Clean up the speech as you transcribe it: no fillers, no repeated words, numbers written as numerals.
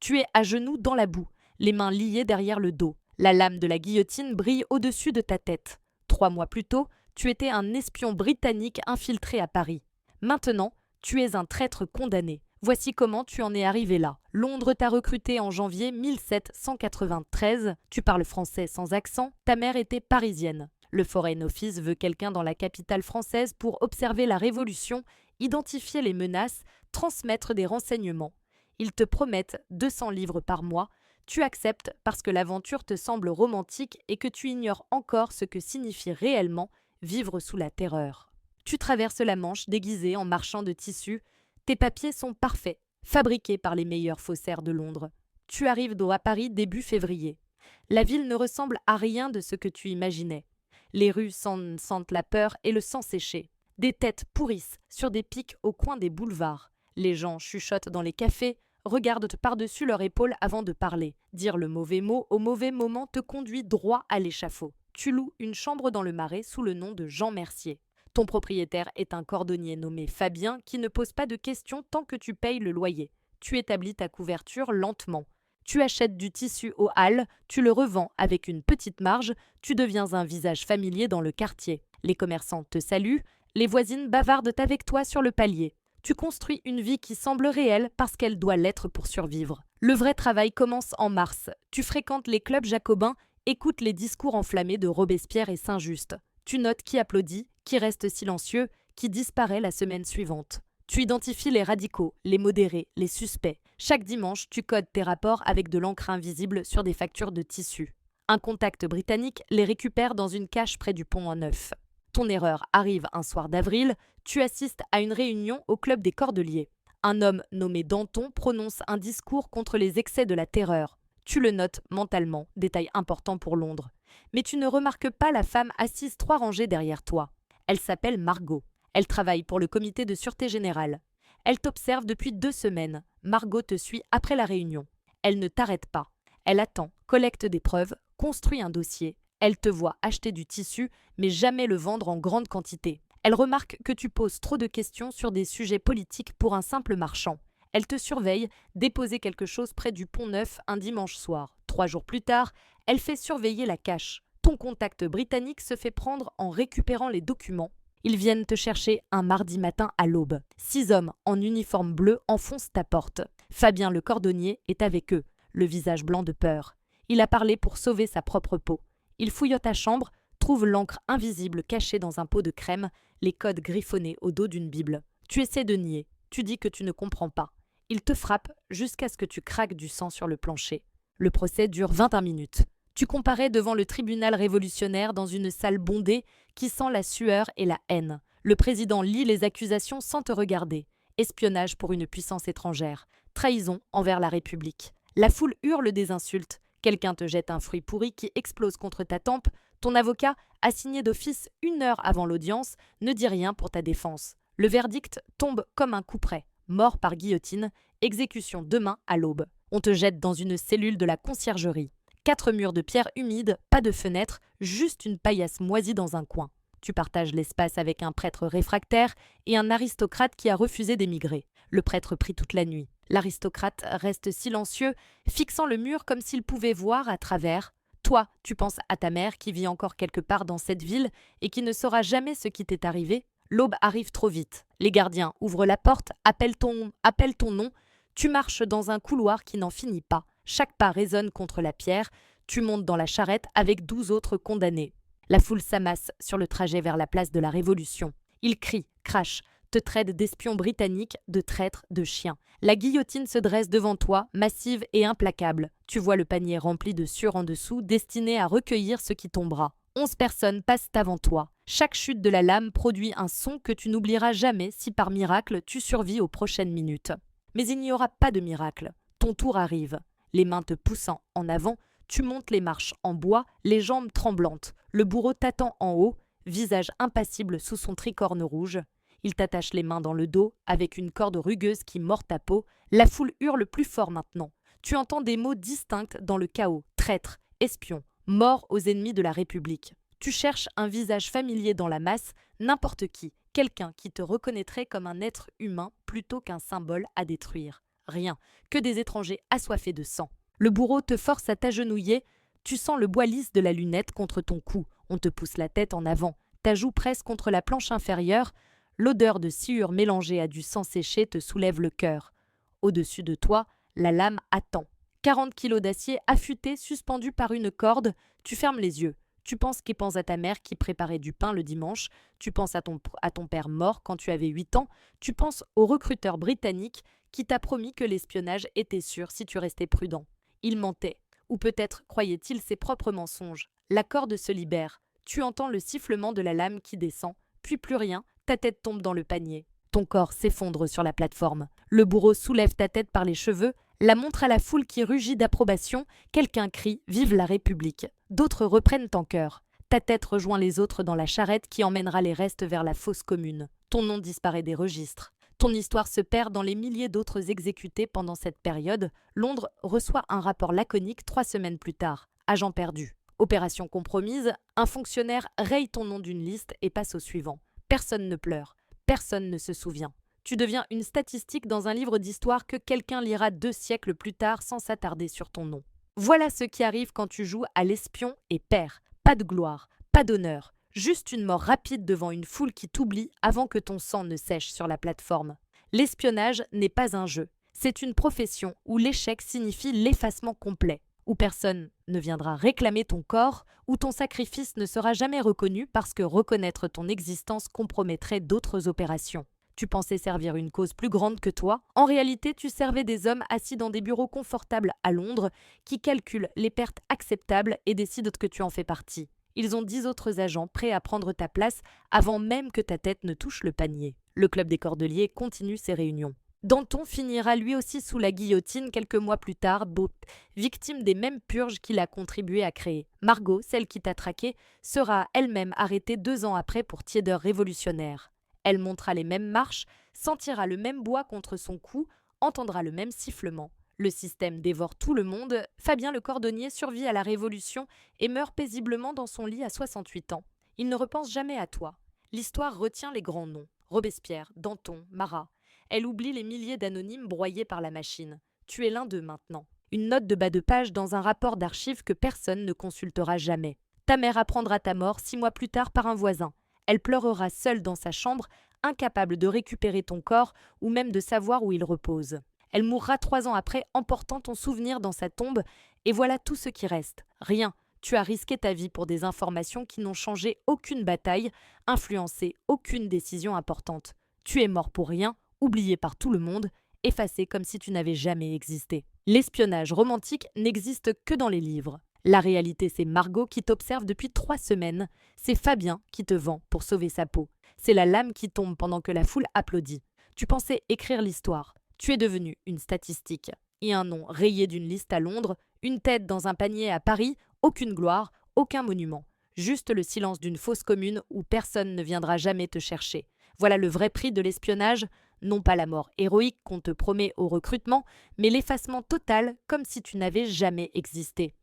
Tu es à genoux dans la boue, les mains liées derrière le dos. La lame de la guillotine brille au-dessus de ta tête. 3 mois plus tôt, tu étais un espion britannique infiltré à Paris. Maintenant, tu es un traître condamné. Voici comment tu en es arrivé là. Londres t'a recruté en janvier 1793. Tu parles français sans accent. Ta mère était parisienne. Le Foreign Office veut quelqu'un dans la capitale française pour observer la Révolution, identifier les menaces, transmettre des renseignements. Ils te promettent 200 livres par mois. Tu acceptes parce que l'aventure te semble romantique et que tu ignores encore ce que signifie réellement vivre sous la terreur. Tu traverses la Manche déguisé en marchand de tissus. Tes papiers sont parfaits, fabriqués par les meilleurs faussaires de Londres. Tu arrives à Paris début février. La ville ne ressemble à rien de ce que tu imaginais. Les rues sentent la peur et le sang séché. Des têtes pourrissent sur des pics au coin des boulevards. Les gens chuchotent dans les cafés, regardent par-dessus leur épaule avant de parler. Dire le mauvais mot au mauvais moment te conduit droit à l'échafaud. Tu loues une chambre dans le Marais sous le nom de Jean Mercier. Ton propriétaire est un cordonnier nommé Fabien qui ne pose pas de questions tant que tu payes le loyer. Tu établis ta couverture lentement. Tu achètes du tissu aux halles, tu le revends avec une petite marge, tu deviens un visage familier dans le quartier. Les commerçants te saluent, les voisines bavardent avec toi sur le palier. Tu construis une vie qui semble réelle parce qu'elle doit l'être pour survivre. Le vrai travail commence en mars. Tu fréquentes les clubs jacobins, écoutes les discours enflammés de Robespierre et Saint-Just. Tu notes qui applaudit, qui reste silencieux, qui disparaît la semaine suivante. Tu identifies les radicaux, les modérés, les suspects. Chaque dimanche, tu codes tes rapports avec de l'encre invisible sur des factures de tissu. Un contact britannique les récupère dans une cache près du Pont-Neuf. Ton erreur arrive un soir d'avril, tu assistes à une réunion au club des Cordeliers. Un homme nommé Danton prononce un discours contre les excès de la terreur. Tu le notes mentalement, détail important pour Londres. Mais tu ne remarques pas la femme assise 3 rangées derrière toi. Elle s'appelle Margot. Elle travaille pour le comité de sûreté générale. Elle t'observe depuis 2 semaines. Margot te suit après la réunion. Elle ne t'arrête pas. Elle attend, collecte des preuves, construit un dossier. Elle te voit acheter du tissu, mais jamais le vendre en grande quantité. Elle remarque que tu poses trop de questions sur des sujets politiques pour un simple marchand. Elle te surveille, déposer quelque chose près du Pont-Neuf un dimanche soir. 3 jours plus tard, elle fait surveiller la cache. Ton contact britannique se fait prendre en récupérant les documents. Ils viennent te chercher un mardi matin à l'aube. 6 hommes en uniforme bleu enfoncent ta porte. Fabien le cordonnier est avec eux, le visage blanc de peur. Il a parlé pour sauver sa propre peau. Il fouille ta chambre, trouve l'encre invisible cachée dans un pot de crème, les codes griffonnés au dos d'une Bible. Tu essaies de nier, tu dis que tu ne comprends pas. Il te frappe jusqu'à ce que tu craques du sang sur le plancher. Le procès dure 21 minutes. Tu comparais devant le tribunal révolutionnaire dans une salle bondée qui sent la sueur et la haine. Le président lit les accusations sans te regarder. Espionnage pour une puissance étrangère. Trahison envers la République. La foule hurle des insultes. Quelqu'un te jette un fruit pourri qui explose contre ta tempe. Ton avocat, assigné d'office 1 heure avant l'audience, ne dit rien pour ta défense. Le verdict tombe comme un coup près. Mort par guillotine, exécution demain à l'aube. On te jette dans une cellule de la conciergerie. 4 murs de pierre humide, pas de fenêtre, juste une paillasse moisie dans un coin. Tu partages l'espace avec un prêtre réfractaire et un aristocrate qui a refusé d'émigrer. Le prêtre prie toute la nuit. L'aristocrate reste silencieux, fixant le mur comme s'il pouvait voir à travers. Toi, tu penses à ta mère qui vit encore quelque part dans cette ville et qui ne saura jamais ce qui t'est arrivé. L'aube arrive trop vite. Les gardiens ouvrent la porte, appellent ton nom. Tu marches dans un couloir qui n'en finit pas. Chaque pas résonne contre la pierre. Tu montes dans la charrette avec 12 autres condamnés. La foule s'amasse sur le trajet vers la place de la Révolution. Ils crient, crachent, te traitent d'espion britannique, de traître, de chien. La guillotine se dresse devant toi, massive et implacable. Tu vois le panier rempli de sueur en dessous, destiné à recueillir ce qui tombera. 11 personnes passent avant toi. Chaque chute de la lame produit un son que tu n'oublieras jamais si par miracle tu survis aux prochaines minutes. Mais il n'y aura pas de miracle. Ton tour arrive. Les mains te poussant en avant, tu montes les marches en bois, les jambes tremblantes. Le bourreau t'attend en haut, visage impassible sous son tricorne rouge. Il t'attache les mains dans le dos avec une corde rugueuse qui mord ta peau. La foule hurle plus fort maintenant. Tu entends des mots distincts dans le chaos. Traître, espion, mort aux ennemis de la République. Tu cherches un visage familier dans la masse, n'importe qui, quelqu'un qui te reconnaîtrait comme un être humain plutôt qu'un symbole à détruire. Rien, que des étrangers assoiffés de sang. Le bourreau te force à t'agenouiller, tu sens le bois lisse de la lunette contre ton cou, on te pousse la tête en avant, ta joue presse contre la planche inférieure, l'odeur de sciure mélangée à du sang séché te soulève le cœur. Au-dessus de toi, la lame attend. 40 kilos d'acier affûté suspendu par une corde, tu fermes les yeux. Tu penses à ta mère qui préparait du pain le dimanche, tu penses à ton père mort quand tu avais 8 ans, tu penses au recruteur britannique qui t'a promis que l'espionnage était sûr si tu restais prudent. Il mentait, ou peut-être croyait-il ses propres mensonges. La corde se libère, tu entends le sifflement de la lame qui descend, puis plus rien, ta tête tombe dans le panier. Ton corps s'effondre sur la plateforme. Le bourreau soulève ta tête par les cheveux, la montre à la foule qui rugit d'approbation, quelqu'un crie « Vive la République !» D'autres reprennent en chœur. Ta tête rejoint les autres dans la charrette qui emmènera les restes vers la fosse commune. Ton nom disparaît des registres. Ton histoire se perd dans les milliers d'autres exécutés pendant cette période. Londres reçoit un rapport laconique 3 semaines plus tard. Agent perdu. Opération compromise, un fonctionnaire raye ton nom d'une liste et passe au suivant. Personne ne pleure. Personne ne se souvient. Tu deviens une statistique dans un livre d'histoire que quelqu'un lira 2 siècles plus tard sans s'attarder sur ton nom. Voilà ce qui arrive quand tu joues à l'espion et perds. Pas de gloire, pas d'honneur, juste une mort rapide devant une foule qui t'oublie avant que ton sang ne sèche sur la plateforme. L'espionnage n'est pas un jeu, c'est une profession où l'échec signifie l'effacement complet, où personne ne viendra réclamer ton corps, où ton sacrifice ne sera jamais reconnu parce que reconnaître ton existence compromettrait d'autres opérations. Tu pensais servir une cause plus grande que toi. En réalité, tu servais des hommes assis dans des bureaux confortables à Londres qui calculent les pertes acceptables et décident que tu en fais partie. Ils ont 10 autres agents prêts à prendre ta place avant même que ta tête ne touche le panier. Le club des cordeliers continue ses réunions. Danton finira lui aussi sous la guillotine quelques mois plus tard, victime des mêmes purges qu'il a contribué à créer. Margot, celle qui t'a traqué, sera elle-même arrêtée 2 ans après pour tiédeur révolutionnaire. Elle montera les mêmes marches, sentira le même bois contre son cou, entendra le même sifflement. Le système dévore tout le monde, Fabien le cordonnier survit à la Révolution et meurt paisiblement dans son lit à 68 ans. Il ne repense jamais à toi. L'histoire retient les grands noms. Robespierre, Danton, Marat. Elle oublie les milliers d'anonymes broyés par la machine. Tu es l'un d'eux maintenant. Une note de bas de page dans un rapport d'archives que personne ne consultera jamais. Ta mère apprendra ta mort 6 mois plus tard par un voisin. Elle pleurera seule dans sa chambre, incapable de récupérer ton corps ou même de savoir où il repose. Elle mourra 3 ans après, emportant ton souvenir dans sa tombe, et voilà tout ce qui reste. Rien. Tu as risqué ta vie pour des informations qui n'ont changé aucune bataille, influencé aucune décision importante. Tu es mort pour rien, oublié par tout le monde, effacé comme si tu n'avais jamais existé. L'espionnage romantique n'existe que dans les livres. La réalité, c'est Margot qui t'observe depuis 3 semaines. C'est Fabien qui te vend pour sauver sa peau. C'est la lame qui tombe pendant que la foule applaudit. Tu pensais écrire l'histoire. Tu es devenu une statistique. Et un nom rayé d'une liste à Londres, une tête dans un panier à Paris, aucune gloire, aucun monument. Juste le silence d'une fosse commune où personne ne viendra jamais te chercher. Voilà le vrai prix de l'espionnage, non pas la mort héroïque qu'on te promet au recrutement, mais l'effacement total comme si tu n'avais jamais existé.